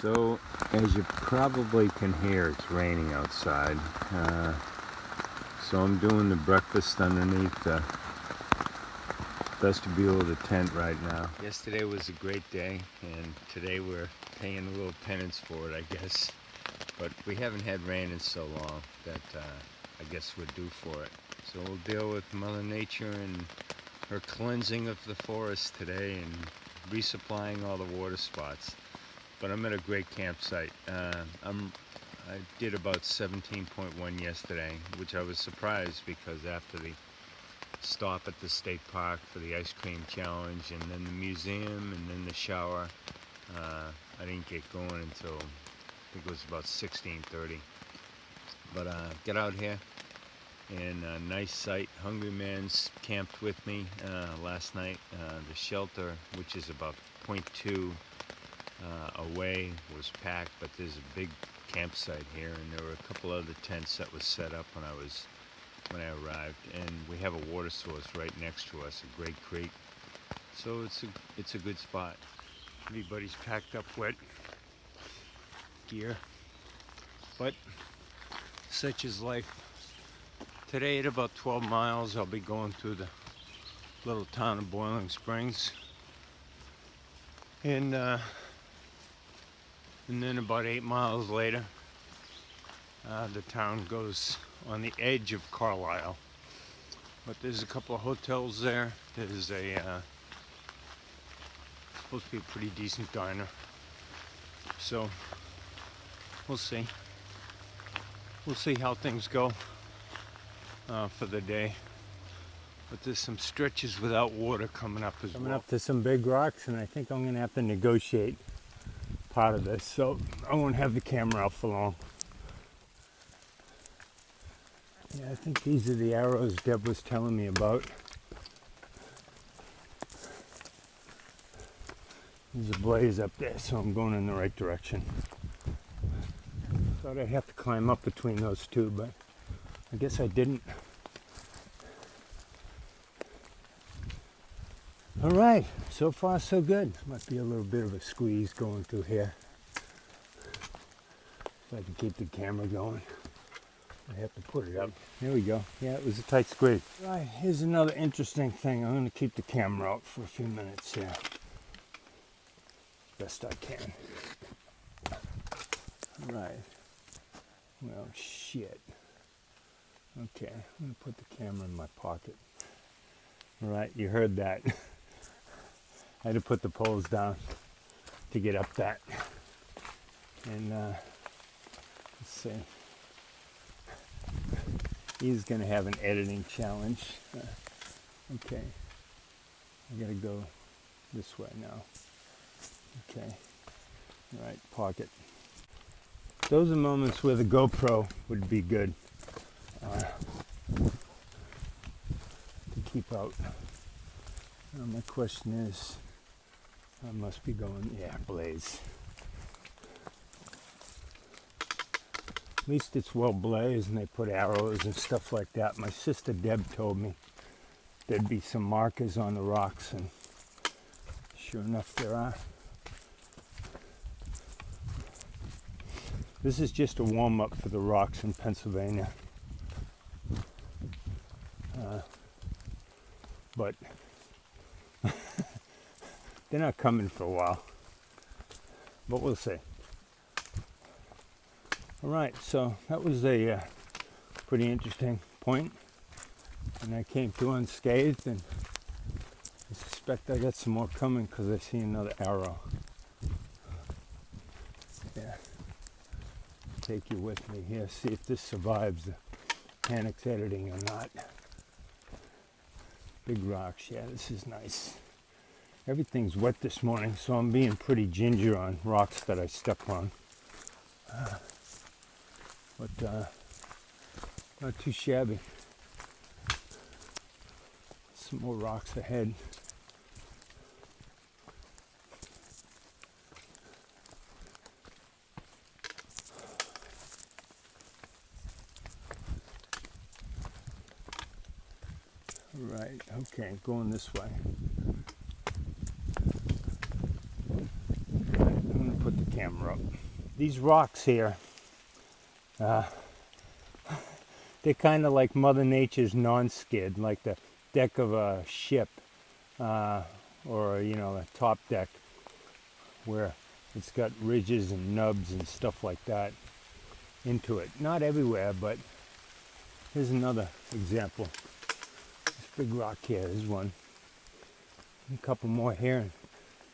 So, as you probably can hear, it's raining outside. So I'm doing the breakfast underneath the vestibule of the tent right now. Yesterday was a great day, and today we're paying a little penance for it, I guess. But we haven't had rain in so long that I guess we're due for it. So we'll deal with Mother Nature and her cleansing of the forest today and resupplying all the water spots. But I'm at a great campsite. I did about 17.1 yesterday, which I was surprised because after the stop at the state park for the ice cream challenge and then the museum and then the shower, I didn't get going until I think it was about 16:30. But got out here and a nice site. Hungry Man's camped with me last night. The shelter, which is about 0.2 away, was packed, but there's a big campsite here, and there were a couple other tents that was set up when I arrived, and we have a water source right next to us, a great creek. So it's a good spot. Everybody's packed up wet gear, but such is life. Today at about 12 miles, I'll be going through the little town of Boiling Springs, and then about 8 miles later, the town goes on the edge of Carlisle. But there's a couple of hotels there. There's supposed to be a pretty decent diner. So we'll see. We'll see how things go for the day. But there's some stretches without water coming up as well. Coming up to some big rocks, and I think I'm gonna have to negotiate part of this, so I won't have the camera out for long. Yeah, I think these are the arrows Deb was telling me about. There's a blaze up there, so I'm going in the right direction. Thought I'd have to climb up between those two, but I guess I didn't. All right, so far so good. Might be a little bit of a squeeze going through here. If I can keep the camera going, I have to put it up. There we go. Yeah, it was a tight squeeze. Right, here's another interesting thing. I'm gonna keep the camera out for a few minutes here. Best I can. All right. Well, shit. Okay, I'm gonna put the camera in my pocket. All right, you heard that. I had to put the poles down to get up that. And let's see. He's gonna have an editing challenge. Okay. I gotta go this way now. Okay. All right, pocket. Those are moments where the GoPro would be good to keep out. My question is, I must be going, yeah, blaze. At least it's well blazed and they put arrows and stuff like that. My sister Deb told me there'd be some markers on the rocks, and sure enough there are. This is just a warm-up for the rocks in Pennsylvania. But they're not coming for a while, but we'll see. All right, so that was a pretty interesting point, and I came through unscathed, and I suspect I got some more coming because I see another arrow. Yeah, take you with me here, see if this survives the Panics editing or not. Big rocks, yeah, this is nice. Everything's wet this morning, so I'm being pretty ginger on rocks that I step on. But not too shabby. Some more rocks ahead. Right, okay, going this way. Right, I'm going to put the camera camera up. These rocks here, they're kind of like Mother Nature's non-skid, like the deck of a ship, or you know, a top deck, where it's got ridges and nubs and stuff like that into it. Not everywhere, but here's another example. This big rock here is one. A couple more here.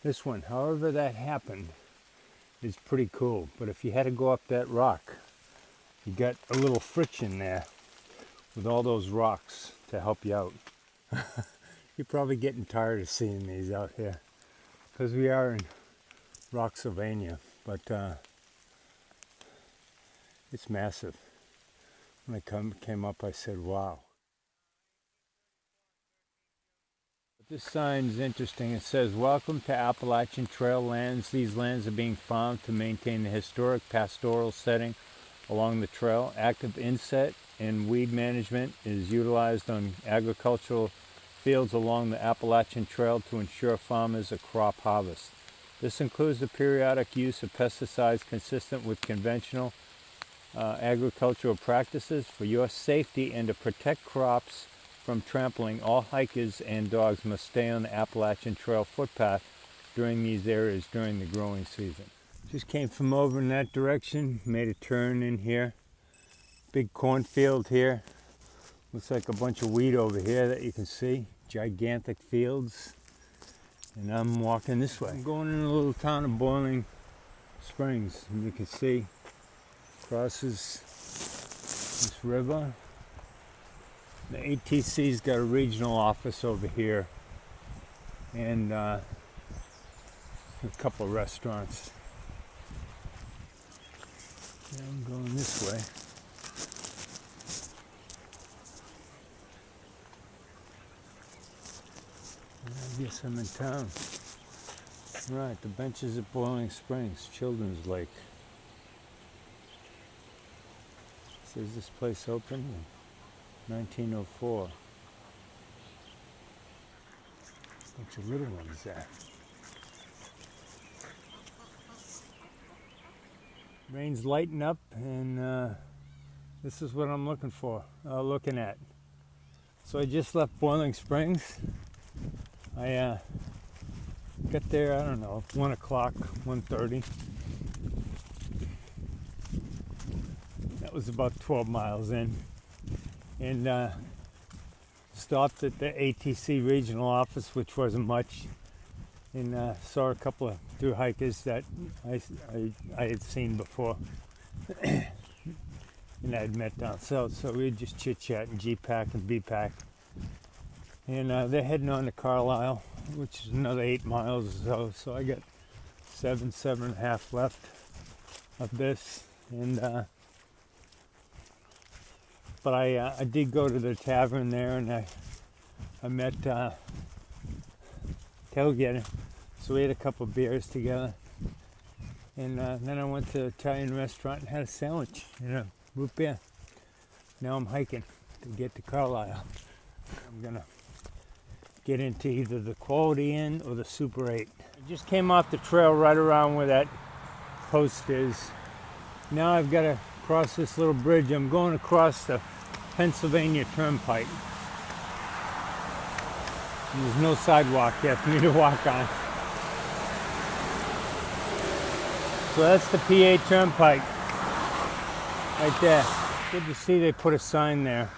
This one, however that happened, is pretty cool. But if you had to go up that rock, you got a little friction there with all those rocks to help you out. You're probably getting tired of seeing these out here, because we are in Rocksylvania, but it's massive. When I came up, I said, wow. But this sign is interesting. It says, "Welcome to Appalachian Trail lands. These lands are being farmed to maintain the historic pastoral setting along the trail. Active insect and weed management is utilized on agricultural fields along the Appalachian Trail to ensure farmers a crop harvest. This includes the periodic use of pesticides consistent with conventional agricultural practices. For your safety and to protect crops from trampling, all hikers and dogs must stay on the Appalachian Trail footpath during these areas during the growing season." Just came from over in that direction, made a turn in here. Big cornfield here. Looks like a bunch of wheat over here that you can see. Gigantic fields. And I'm walking this way. I'm going in a little town of Boiling Springs. And you can see crosses this river. The ATC's got a regional office over here. And a couple of restaurants. Yeah, I'm going this way. I guess I'm in town. Right, the benches at Boiling Springs, Children's Lake. Says this place opened in 1904. Bunch of little ones there. Rain's lighting up, and this is what I'm looking at. So I just left Boiling Springs. I got there, I don't know, 1 o'clock, 1:30. That was about 12 miles in. And stopped at the ATC regional office, which wasn't much. And saw a couple of thru-hikers that I had seen before. And I had met down south, so we just chit-chatting, G-Pack and B-Pack. And they're heading on to Carlisle, which is another 8 miles or so. So I got 7.5 left of this. And but I did go to the tavern there, and I met Tailgater. So we had a couple beers together. And then I went to an Italian restaurant and had a sandwich and a root beer. Now I'm hiking to get to Carlisle. I'm gonna get into either the Quality Inn or the Super 8. I just came off the trail right around where that post is. Now I've got to cross this little bridge. I'm going across the Pennsylvania Turnpike. And there's no sidewalk here for me to walk on. So that's the PA Turnpike right there. Good to see they put a sign there,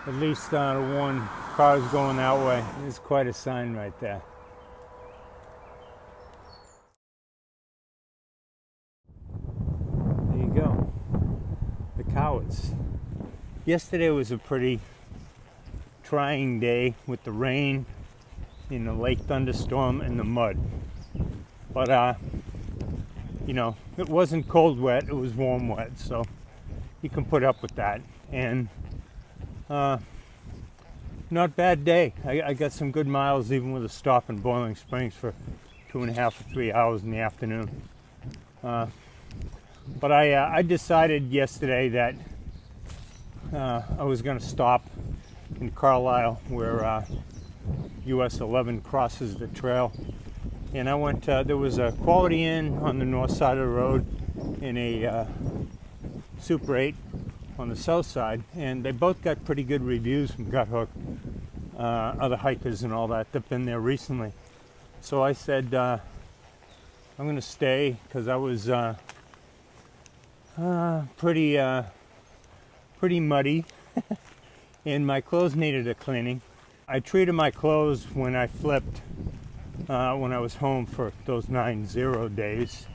at least to warn cars going that way. There's quite a sign right there. There you go. The Cowards. Yesterday was a pretty trying day with the rain, in the lake thunderstorm, and the mud. But you know, it wasn't cold wet, it was warm wet, so you can put up with that. And not bad day. I got some good miles even with a stop in Boiling Springs for 2.5 or 3 hours in the afternoon. But I decided yesterday that I was going to stop in Carlisle where US 11 crosses the trail and I went, there was a Quality Inn on the north side of the road and a Super 8 on the south side, and they both got pretty good reviews from Gut Hook, other hikers and all that have been there recently. So I said, I'm going to stay, because I was pretty muddy and my clothes needed a cleaning. I treated my clothes when I flipped, when I was home for those 9-0 days,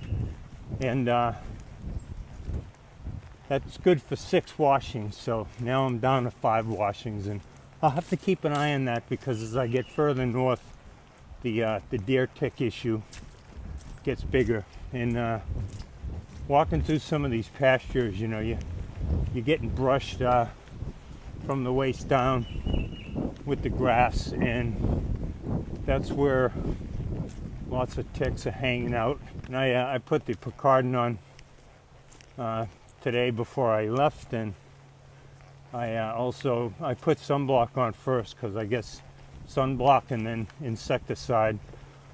and that's good for 6 washings. So now I'm down to 5 washings, and I'll have to keep an eye on that, because as I get further north, the deer tick issue gets bigger. And walking through some of these pastures, you know, you're getting brushed from the waist down with the grass, and that's where lots of ticks are hanging out. And I put the Picardin on today before I left, and I put sunblock on first, because I guess sunblock and then insecticide,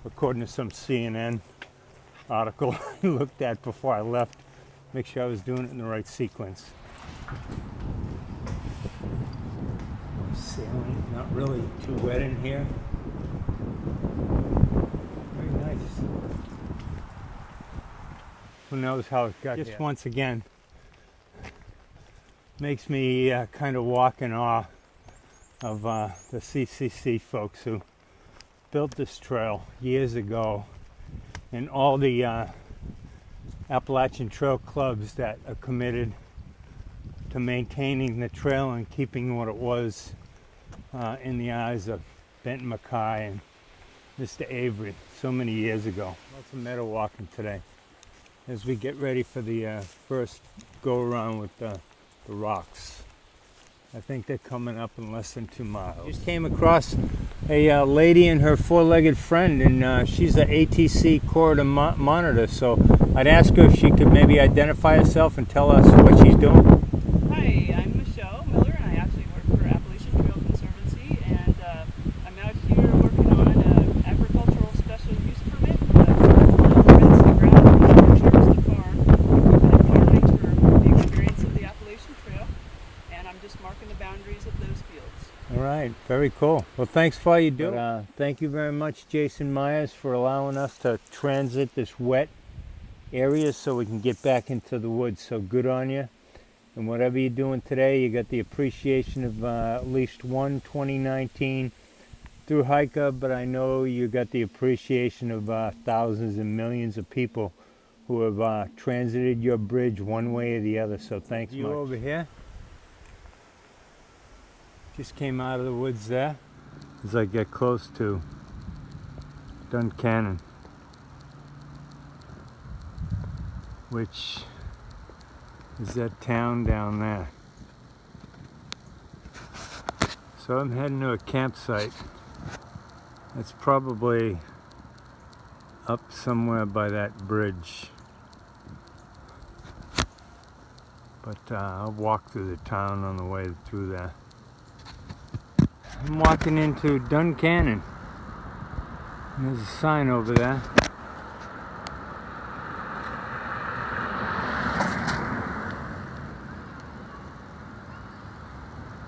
according to some CNN article I looked at before I left, make sure I was doing it in the right sequence. Sailing, not really too wet in here. Very nice. Who knows how it got here? Just once again, makes me kind of walk in awe of the CCC folks who built this trail years ago, and all the Appalachian Trail clubs that are committed to maintaining the trail and keeping what it was in the eyes of Benton Mackay and Mr. Avery so many years ago. Lots of meadow walking today as we get ready for the first go around with the rocks. I think they're coming up in less than 2 miles. Just came across a lady and her 4-legged friend, and she's an ATC corridor monitor, so I'd ask her if she could maybe identify herself and tell us what she's doing. Hi, I'm Michelle Miller, and I actually work for Appalachian Trail Conservancy, and I'm out here working on an agricultural special use permit for the ground structures to farm, farming for the experience of the Appalachian Trail, and I'm just marking the boundaries of those fields. All right, very cool. Well, thanks for all you do. Thank you very much, Jason Myers, for allowing us to transit this wet area so we can get back into the woods. So good on you. And whatever you're doing today, you got the appreciation of at least one 2019 through hiker, but I know you got the appreciation of thousands and millions of people who have transited your bridge one way or the other. So thanks much. Over here. Just came out of the woods there as I get close to Duncannon, which is that town down there. So I'm heading to a campsite that's probably up somewhere by that bridge, but I'll walk through the town on the way through there. I'm walking into Duncannon. There's a sign over there.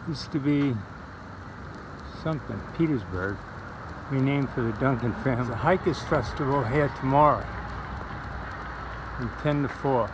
Used to be something, Petersburg, renamed for the Duncan family. There's a hikers festival here tomorrow from 10 to 4.